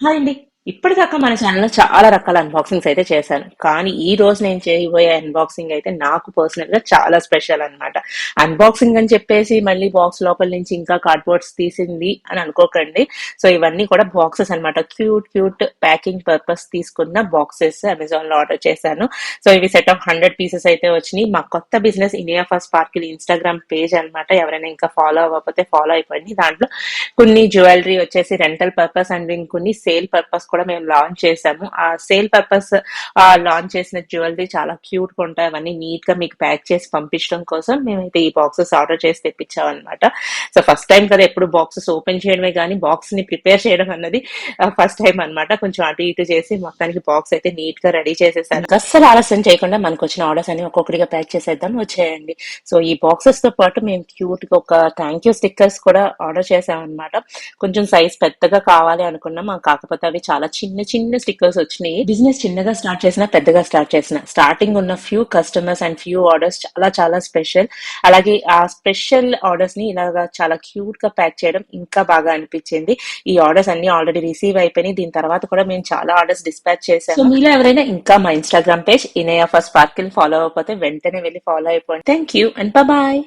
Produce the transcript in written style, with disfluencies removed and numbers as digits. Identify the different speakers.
Speaker 1: Hi అండి. ఇప్పటిదాకా మన ఛానల్‌లో చాలా రకాల అన్బాక్సింగ్స్ అయితే చేశాను. కానీ ఈ రోజు నేను చేయబోయే అన్బాక్సింగ్ అయితే నాకు పర్సనల్‌గా చాలా స్పెషల్ అన్నమాట. అన్బాక్సింగ్ అని చెప్పేసి మళ్ళీ బాక్స్ లోపల నుంచి ఇంకా కార్డ్‌బోర్డ్స్ తీసింది అని అనుకోకండి. సో, ఇవన్నీ కూడా బాక్సెస్ అన్నమాట. క్యూట్ క్యూట్ ప్యాకింగ్ పర్పస్ తీసుకున్న బాక్సెస్ అమెజాన్‌లో ఆర్డర్ చేశాను. సో, ఇవి సెట్ ఆఫ్ 100 పీసెస్ అయితే వచ్చినాయి. మా కొత్త business India first Sparkle Instagram page అన్నమాట. ఎవరైనా ఇంకా ఫాలో అవ్వకపోతే ఫాలో అయిపోండి. దాంట్లో కొన్ని జ్యువెలరీ వచ్చేసి రెంటల్ పర్పస్ అండ్ ఇంకొన్ని సేల్ పర్పస్ కూడా మేము లాంచ్ చేసాము. ఆ సేల్ పర్పస్ లాంచ్ చేసిన జ్యువెలరీ చాలా క్యూట్ గా ఉంటాయి. అవన్నీ నీట్ గా మీకు ప్యాక్ చేసి పంపించడం కోసం మేమైతే ఈ బాక్సెస్ ఆర్డర్ చేసి తెప్పించాం అనమాట. సో ఫస్ట్ టైం కదా, ఎప్పుడు బాక్సెస్ ఓపెన్ చేయడమే కానీ బాక్స్ ని ప్రిపేర్ చేయడం అన్నది ఫస్ట్ టైం అన్నమాట. కొంచెం అటు ఇటు చేసి మొత్తానికి బాక్స్ అయితే నీట్ గా రెడీ చేసేసాను. అస్సలు ఆలస్యం చేయకుండా మనకు వచ్చిన ఆర్డర్స్ అన్ని ఒక్కొక్కటిగా ప్యాక్ చేసేద్దాం, వచ్చేయండి. సో ఈ బాక్సెస్ తో పాటు మేము క్యూట్ గా ఒక థ్యాంక్ యూ స్టిక్కర్స్ కూడా ఆర్డర్ చేసాం అనమాట. కొంచెం సైజ్ పెద్దగా కావాలి అనుకున్నాం, కాకపోతే అవి చాలా చిన్న చిన్న స్టిక్కర్స్ వచ్చినాయి. బిజినెస్ చిన్నగా స్టార్ట్ చేసినా పెద్దగా స్టార్ట్ చేసిన స్టార్టింగ్ ఉన్న few customers and few orders చాలా చాలా స్పెషల్. అలాగే ఆ స్పెషల్ ఆర్డర్స్ ని ఇలాగా చాలా క్యూట్ గా ప్యాక్ చేయడం ఇంకా బాగా అనిపించింది. ఈ ఆర్డర్స్ అన్ని ఆల్రెడీ రిసీవ్ అయిపోయినాయి. దీని తర్వాత కూడా మేము చాలా ఆర్డర్స్ డిస్పాచ్ చేసాము. సో మీలో ఎవరైనా ఇంకా మా Instagram page Inaya for Sparkle follow అవ్వకపోతే వెంటనే వెళ్ళి ఫాలో అయిపోండి. Thank you and bye.